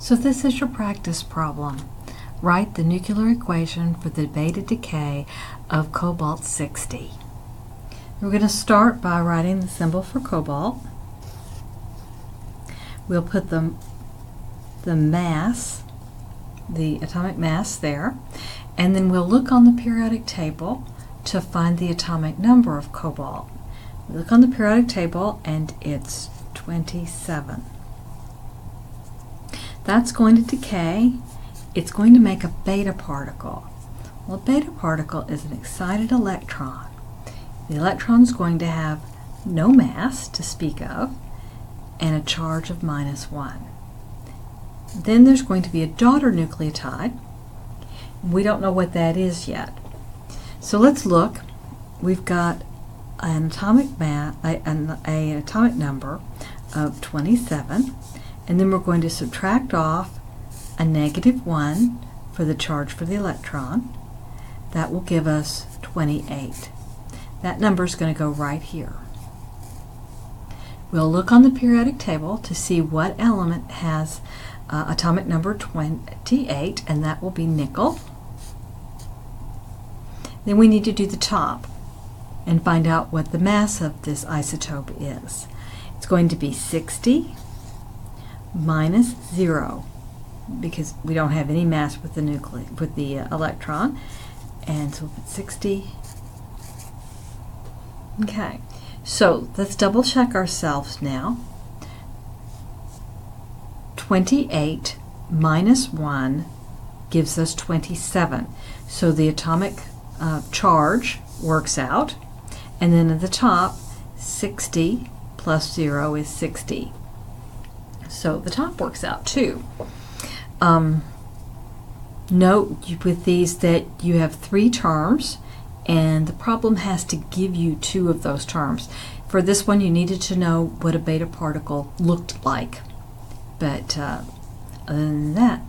So this is your practice problem. Write the nuclear equation for the beta decay of cobalt-60. We're going to start by writing the symbol for cobalt. We'll put the mass, the atomic mass there, and then we'll look on the periodic table to find the atomic number of cobalt. We look on the periodic table and it's 27. That's going to decay. It's going to make a beta particle. Well, a beta particle is an excited electron. The electron is going to have no mass to speak of and a charge of -1. Then there's going to be a daughter nucleotide. We don't know what that is yet. So let's look. We've got an atomic atomic number of 27, and then we're going to subtract off a -1 for the charge for the electron. That will give us 28. That number is going to go right here. We'll look on the periodic table to see what element has atomic number 28, and that will be nickel. Then we need to do the top and find out what the mass of this isotope is. It's going to be 60 minus 0, because we don't have any mass with the electron, and so we'll put 60. Okay, so let's double check ourselves now. 28 minus 1 gives us 27. So the atomic charge works out, and then at the top, 60 plus 0 is 60. So the top works out too. Note with these that you have 3 terms, and the problem has to give you 2 of those terms. For this one, you needed to know what a beta particle looked like. But other than that,